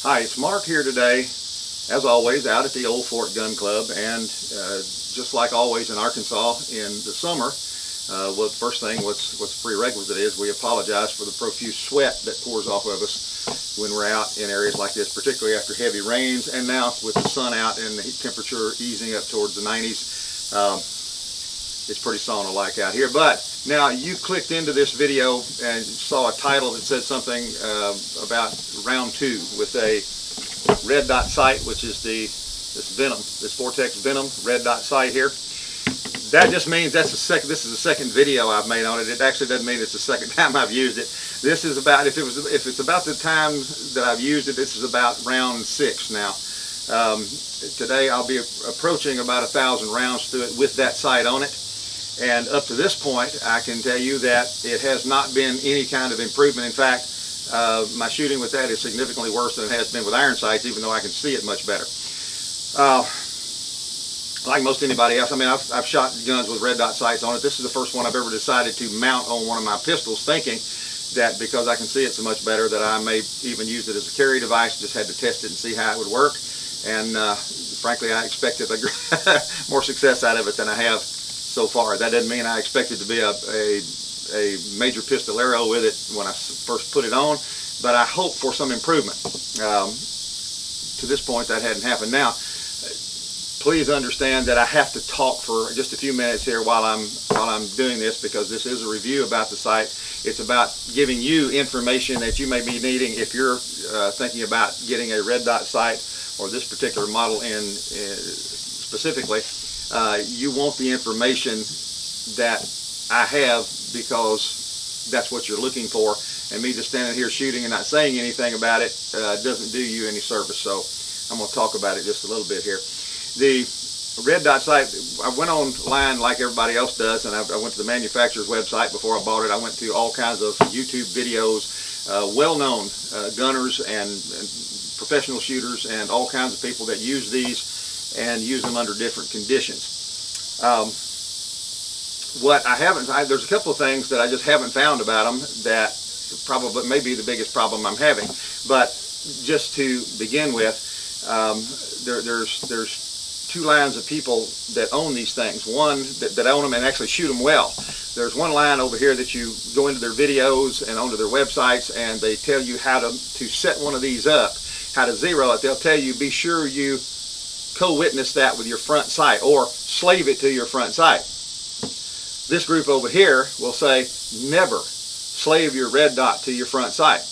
Hi, it's Mark here today, as always, out at the Old Fort Gun Club, and just like always in Arkansas in the summer, well, first thing, what's the prerequisite is we apologize for the profuse sweat that pours off of us when we're out in areas like this, particularly after heavy rains, and now with the sun out and the temperature easing up towards the 90s. It's pretty sauna-like out here. But now you clicked into this video and saw a title that said something about round 2 with a red dot sight, which is this Vortex Venom Red Dot sight here. That just means this is the second video I've made on it. It actually doesn't mean it's the second time I've used it. This is about, if it's about the time that I've used it, this is about round 6 now. Today I'll be approaching about 1,000 rounds through it with that sight on it. And up to this point, I can tell you that it has not been any kind of improvement. In fact, my shooting with that is significantly worse than it has been with iron sights, even though I can see it much better. Like most anybody else, I mean, I've shot guns with red dot sights on it. This is the first one I've ever decided to mount on one of my pistols, thinking that because I can see it so much better that I may even use it as a carry device. Just had to test it and see how it would work. And frankly, I expected more success out of it than I have so far. That doesn't mean I expected to be a major pistolero with it when I first put it on, but I hope for some improvement. To this point, that hadn't happened. Now, please understand that I have to talk for just a few minutes here while I'm doing this, because this is a review about the sight. It's about giving you information that you may be needing if you're thinking about getting a red dot sight, or this particular model specifically. You want the information that I have, because that's what you're looking for, and me just standing here shooting and not saying anything about it doesn't do you any service. So I'm going to talk about it just a little bit here. The red dot sight, I went online like everybody else does, and I went to the manufacturer's website before I bought it. I went to all kinds of YouTube videos, well-known gunners and professional shooters and all kinds of people that use these and use them under different conditions. What I haven't, there's a couple of things that I just haven't found about them that probably may be the biggest problem I'm having. But just to begin with, there's two lines of people that own these things. One that own them and actually shoot them well. There's one line over here that you go into their videos and onto their websites, and they tell you how to set one of these up, how to zero it. They'll tell you, be sure you co-witness that with your front sight, or slave it to your front sight. This group over here will say, never slave your red dot to your front sight.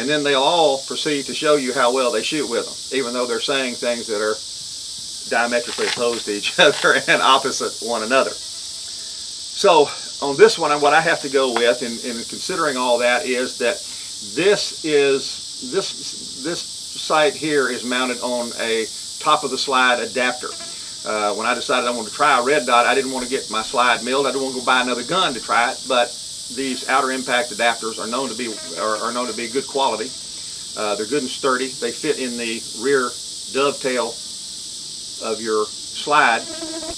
And then they'll all proceed to show you how well they shoot with them, even though they're saying things that are diametrically opposed to each other and opposite one another. So on this one, what I have to go with in considering all that is that this sight here is mounted on a top of the slide adapter. When I decided I wanted to try a red dot, I didn't want to get my slide milled. I didn't want to go buy another gun to try it, but these outer impact adapters are known to be good quality. They're good and sturdy. They fit in the rear dovetail of your slide,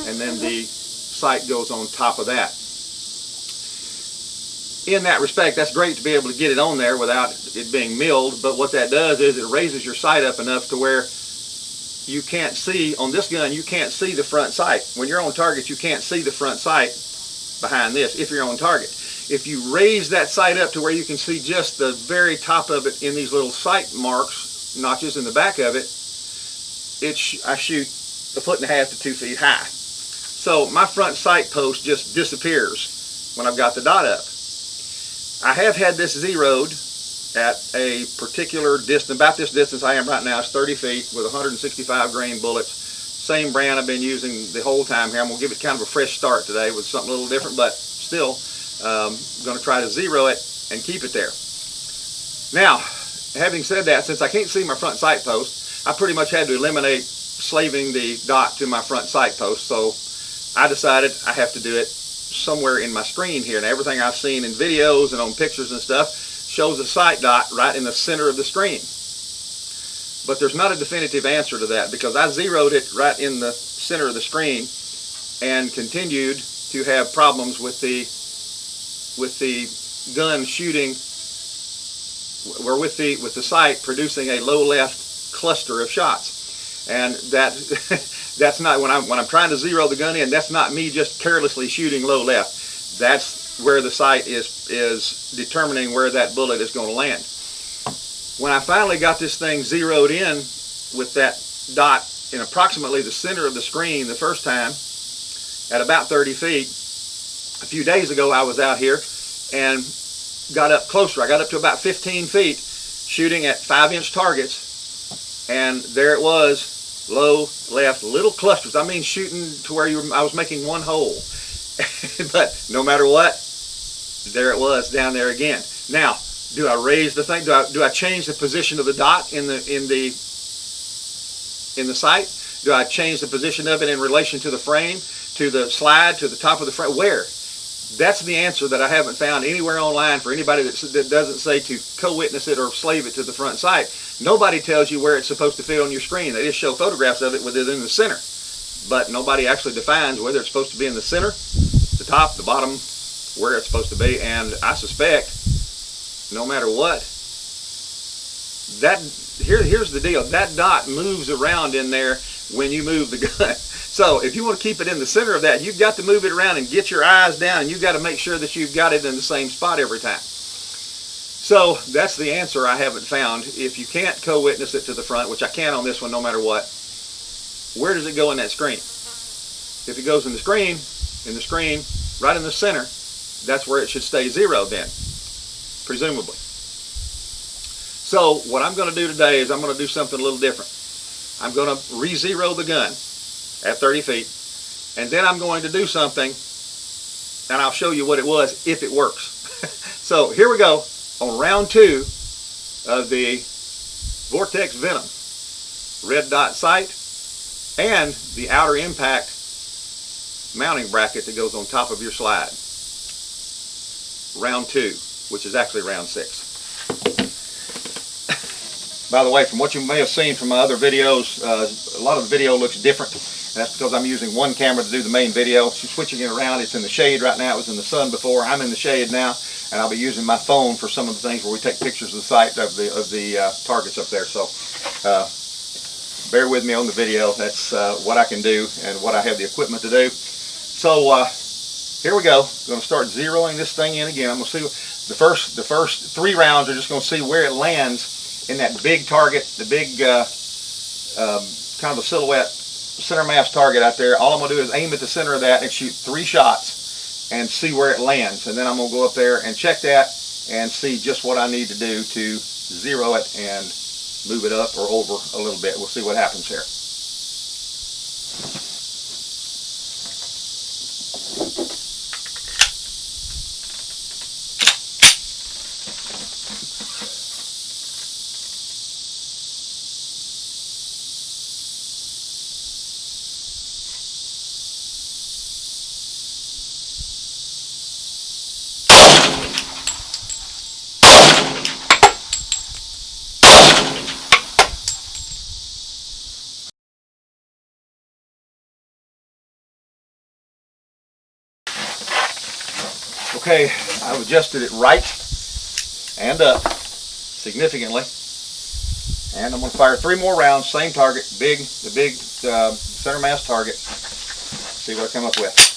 and then the sight goes on top of that. In that respect, that's great to be able to get it on there without it being milled, but what that does is it raises your sight up enough to where you can't see, on this gun, you can't see the front sight. When you're on target, you can't see the front sight behind this if you're on target. If you raise that sight up to where you can see just the very top of it in these little sight marks, notches in the back of it, I shoot 1.5 to 2 feet high. So my front sight post just disappears when I've got the dot up. I have had this zeroed at a particular distance. About this distance I am right now is 30 feet with 165 grain bullets. Same brand I've been using the whole time here. I'm going to give it kind of a fresh start today with something a little different, but still going to try to zero it and keep it there. Now, having said that, since I can't see my front sight post, I pretty much had to eliminate slaving the dot to my front sight post, so I decided I have to do it somewhere in my screen here. And everything I've seen in videos and on pictures and stuff shows a sight dot right in the center of the screen. But there's not a definitive answer to that, because I zeroed it right in the center of the screen and continued to have problems with the gun shooting we're with the sight producing a low left cluster of shots, and that that's not when I'm trying to zero the gun in. That's not me just carelessly shooting low left. That's where the sight is determining where that bullet is going to land. When I finally got this thing zeroed in with that dot in approximately the center of the screen the first time at about 30 feet, a few days ago I was out here and got up closer. I got up to about 15 feet shooting at 5-inch targets, and there it was, low left, little clusters. I mean, shooting to where I was making one hole. But no matter what, there it was down there again. Now, do I raise the thing? Do I change the position of the dot in the sight? Do I change the position of it in relation to the frame, to the slide, to the top of the frame? Where? That's the answer that I haven't found anywhere online for anybody that doesn't say to co-witness it or slave it to the front sight. Nobody tells you where it's supposed to fit on your screen. They just show photographs of it with it in the center. But nobody actually defines whether it's supposed to be in the center, the top, the bottom, where it's supposed to be. And I suspect, no matter what, here's the deal. That dot moves around in there when you move the gun. So if you want to keep it in the center of that, you've got to move it around and get your eyes down, and you've got to make sure that you've got it in the same spot every time. So that's the answer I haven't found. If you can't co-witness it to the front, which I can on this one no matter what, where does it go in that screen? If it goes in the screen, right in the center, that's where it should stay zeroed then, presumably. So what I'm going to do today is I'm going to do something a little different. I'm going to re-zero the gun at 30 feet, and then I'm going to do something, and I'll show you what it was if it works. So here we go on round 2 of the Vortex Venom Red Dot sight and the outer impact mounting bracket that goes on top of your slide. Round 2, which is actually round 6. By the way, from what you may have seen from my other videos, a lot of the video looks different. That's because I'm using one camera to do the main video. She's switching it around. It's in the shade right now. It was in the sun before. I'm in the shade now, and I'll be using my phone for some of the things where we take pictures of the site of the targets up there. So bear with me on the video. That's what I can do and what I have the equipment to do. So here we go. I'm going to start zeroing this thing in again. I'm going to see the first 3 rounds are just going to see where it lands in that big target, the big kind of a silhouette center mass target out there. All I'm going to do is aim at the center of that and shoot 3 shots and see where it lands. And then I'm going to go up there and check that and see just what I need to do to zero it and move it up or over a little bit. We'll see what happens here. Okay, I've adjusted it right and up significantly, and I'm going to fire 3 more rounds, same target, the big center mass target. See what I come up with.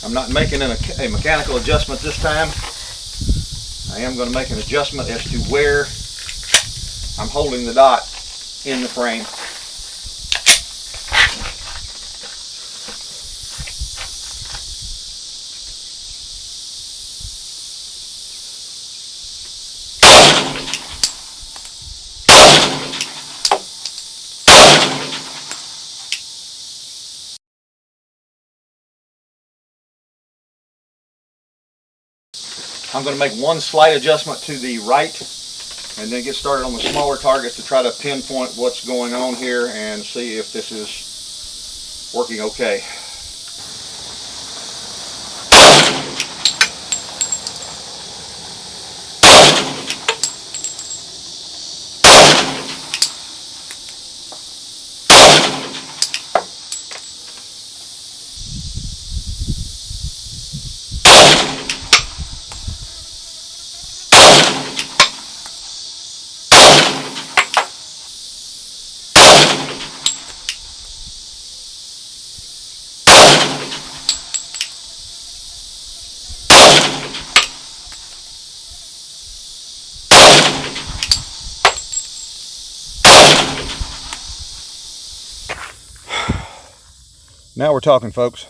I'm not making a mechanical adjustment this time. I am going to make an adjustment as to where I'm holding the dot in the frame. I'm going to make one slight adjustment to the right and then get started on the smaller target to try to pinpoint what's going on here and see if this is working okay. Now we're talking, folks.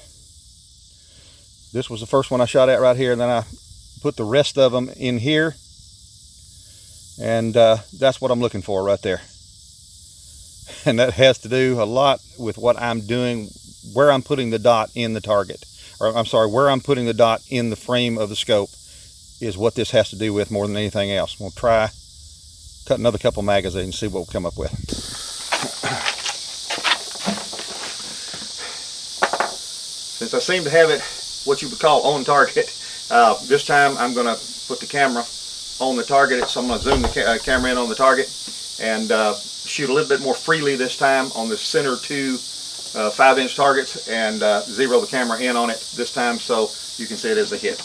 This was the first one I shot at right here, and then I put the rest of them in here, and that's what I'm looking for right there. And that has to do a lot with what I'm doing, where I'm putting the dot in the target, or I'm sorry, where I'm putting the dot in the frame of the scope is what this has to do with more than anything else. We'll try cut another couple magazines and see what we'll come up with. Since I seem to have it what you would call on target, this time I'm going to put the camera on the target. So I'm going to zoom the camera in on the target and shoot a little bit more freely this time on the center two 5-inch targets, and zero the camera in on it this time so you can see it as a hit.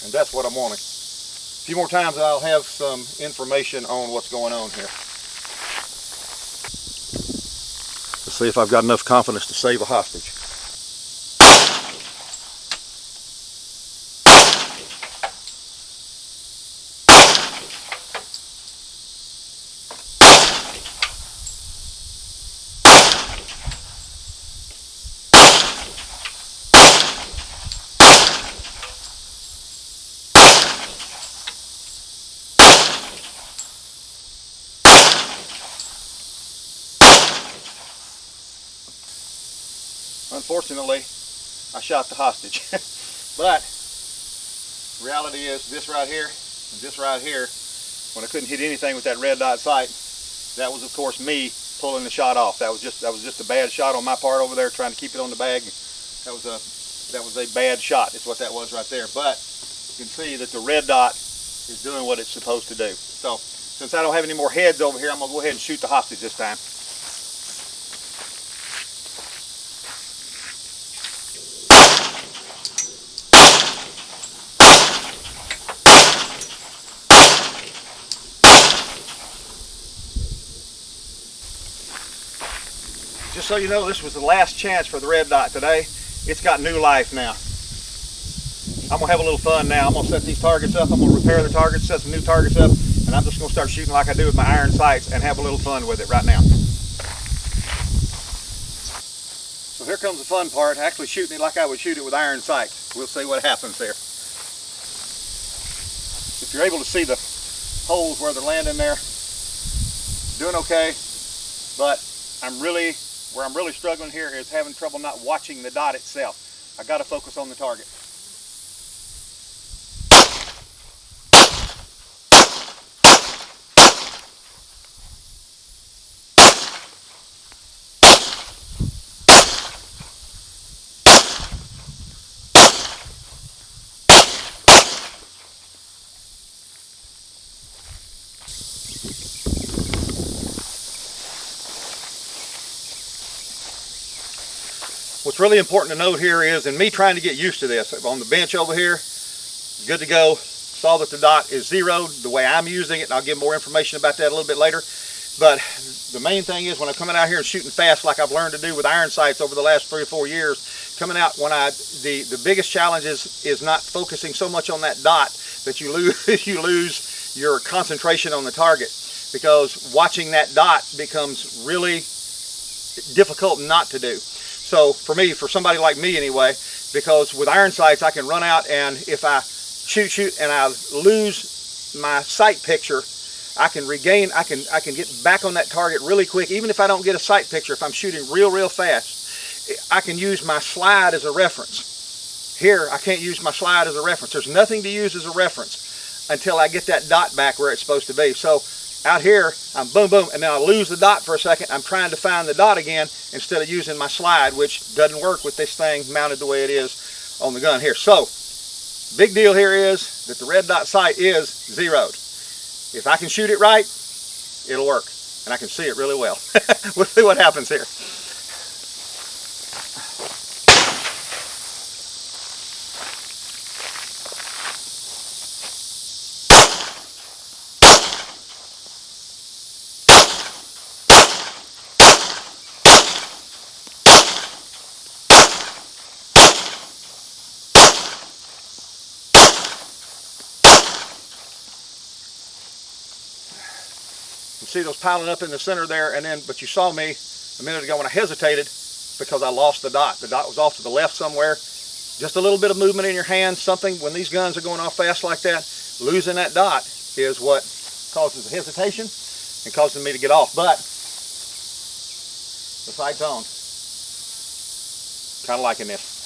And that's what I'm wanting. A few more times and I'll have some information on what's going on here. Let's see if I've got enough confidence to save a hostage. Unfortunately, I shot the hostage. But the reality is this right here and this right here, when I couldn't hit anything with that red dot sight, that was of course me pulling the shot off. That was just a bad shot on my part over there, trying to keep it on the bag. That was a bad shot, is what that was right there. But you can see that the red dot is doing what it's supposed to do. So since I don't have any more heads over here, I'm gonna go ahead and shoot the hostage this time. Just so you know, this was the last chance for the red dot today. It's got new life now. I'm gonna have a little fun now. I'm gonna set these targets up. I'm gonna repair the targets, set some new targets up, and I'm just gonna start shooting like I do with my iron sights and have a little fun with it right now. So here comes the fun part, actually shooting it like I would shoot it with iron sights. We'll see what happens here. If you're able to see the holes where they're landing there, doing okay, but where I'm really struggling here is having trouble not watching the dot itself. I got to focus on the target. What's really important to note here is, in me trying to get used to this, on the bench over here, good to go, saw that the dot is zeroed the way I'm using it, and I'll give more information about that a little bit later. But the main thing is, when I'm coming out here and shooting fast like I've learned to do with iron sights over the last 3 or 4 years, coming out when the biggest challenge is not focusing so much on that dot that you lose your concentration on the target, because watching that dot becomes really difficult not to do. So for me, for somebody like me anyway, because with iron sights I can run out, and if I shoot and I lose my sight picture, I can get back on that target really quick. Even if I don't get a sight picture, if I'm shooting real fast, I can use my slide as a reference. Here I can't use my slide as a reference. There's nothing to use as a reference until I get that dot back where it's supposed to be. So out here, I'm boom, boom, and then I lose the dot for a second. I'm trying to find the dot again instead of using my slide, which doesn't work with this thing mounted the way it is on the gun here. So, big deal here is that the red dot sight is zeroed. If I can shoot it right, it'll work, and I can see it really well. We'll see what happens here. You see those piling up in the center there, and then, but you saw me a minute ago when I hesitated because I lost the dot. The dot was off to the left somewhere. Just a little bit of movement in your hand, something, when these guns are going off fast like that, losing that dot is what causes the hesitation and causes me to get off. But the sight's on. Kind of liking this.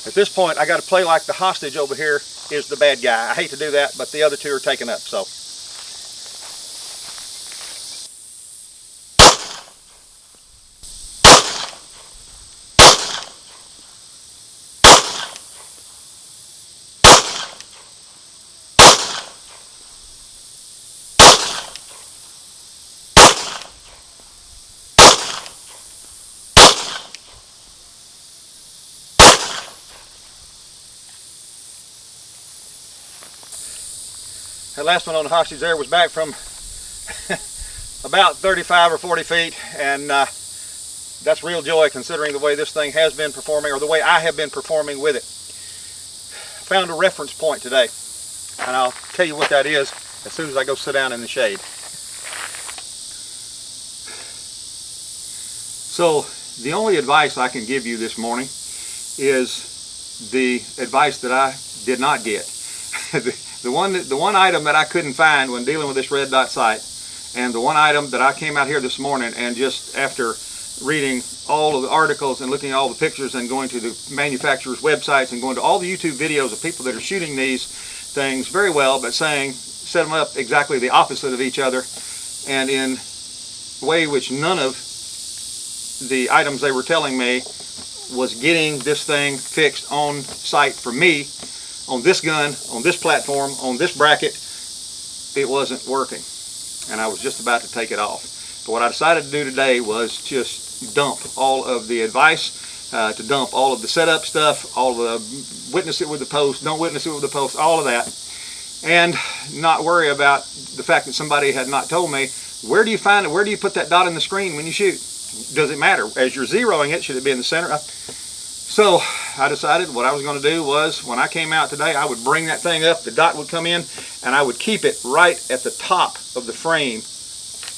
At this point, I got to play like the hostage over here is the bad guy. I hate to do that, but the other two are taken up, so. That last one on the hostage there was back from about 35 or 40 feet, and that's real joy considering the way this thing has been performing, or the way I have been performing with it. I found a reference point today, and I'll tell you what that is as soon as I go sit down in the shade. So the only advice I can give you this morning is the advice that I did not get. The one item that I couldn't find when dealing with this red dot sight, and the one item that I came out here this morning and just after reading all of the articles and looking at all the pictures and going to the manufacturers' websites and going to all the YouTube videos of people that are shooting these things very well, but set them up exactly the opposite of each other, and in a way which none of the items they were telling me was getting this thing fixed on sight for me. On this gun, on this platform, on this bracket, it wasn't working, and I was just about to take it off. But what I decided to do today was just dump all of the advice, to dump all of the setup stuff, all the witness it with the post, don't witness it with the post, all of that, and not worry about the fact that somebody had not told me, where do you find it, where do you put that dot in the screen when you shoot? Does it matter? As you're zeroing it, should it be in the center? So I decided what I was going to do was, when I came out today, I would bring that thing up, the dot would come in, and I would keep it right at the top of the frame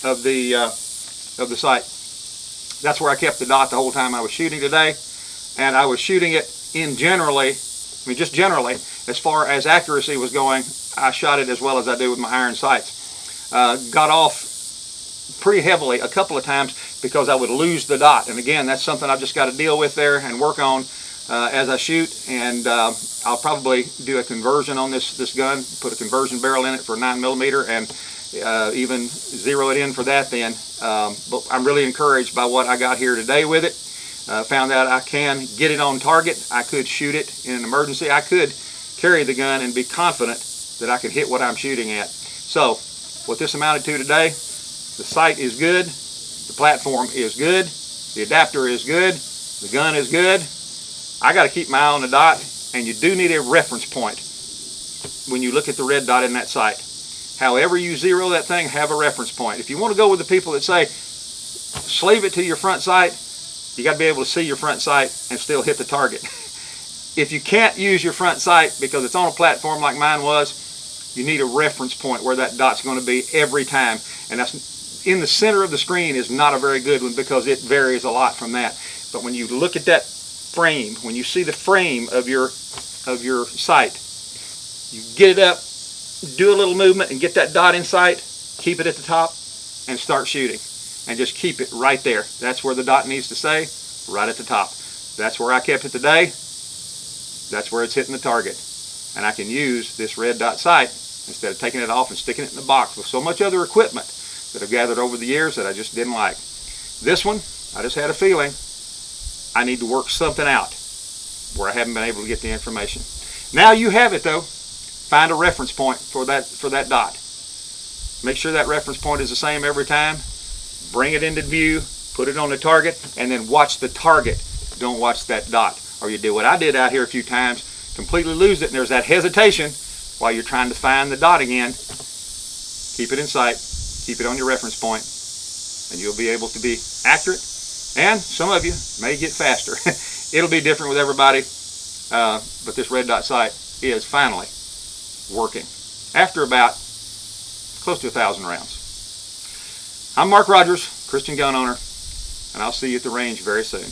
of the sight. That's where I kept the dot the whole time I was shooting today, and I was shooting it in just generally, as far as accuracy was going, I shot it as well as I do with my iron sights. Got off pretty heavily a couple of times because I would lose the dot, and again, that's something I've just got to deal with there and work on as I shoot. And I'll probably do a conversion on this gun, put a conversion barrel in it for 9mm, and even zero it in for that then. But I'm really encouraged by what I got here today with it. Found out I can get it on target. I could shoot it in an emergency. I could carry the gun and be confident that I could hit what I'm shooting at. So what this amounted to today, the sight is good, the platform is good, the adapter is good, the gun is good. I got to keep my eye on the dot, and you do need a reference point when you look at the red dot in that sight. However you zero that thing, have a reference point. If you want to go with the people that say, sleeve it to your front sight, you got to be able to see your front sight and still hit the target. If you can't use your front sight because it's on a platform like mine was, you need a reference point where that dot's going to be every time. And that's in the center of the screen is not a very good one because it varies a lot from that. But when you look at that frame, when you see the frame of your sight, you get it up, do a little movement and get that dot in sight, keep it at the top, and start shooting. And just keep it right there. That's where the dot needs to stay, right at the top. That's where I kept it today. That's where it's hitting the target. And I can use this red dot sight instead of taking it off and sticking it in the box with so much other equipment that I've gathered over the years that I just didn't like. This one, I just had a feeling I need to work something out where I haven't been able to get the information. Now you have it though. Find a reference point for that dot. Make sure that reference point is the same every time. Bring it into view, put it on the target, and then watch the target. Don't watch that dot. Or you do what I did out here a few times, completely lose it, and there's that hesitation while you're trying to find the dot again. Keep it in sight, keep it on your reference point, and you'll be able to be accurate And some of you may get faster. It'll be different with everybody, but this red dot sight is finally working after about close to 1,000 rounds. I'm Mark Rogers, Christian gun owner, and I'll see you at the range very soon.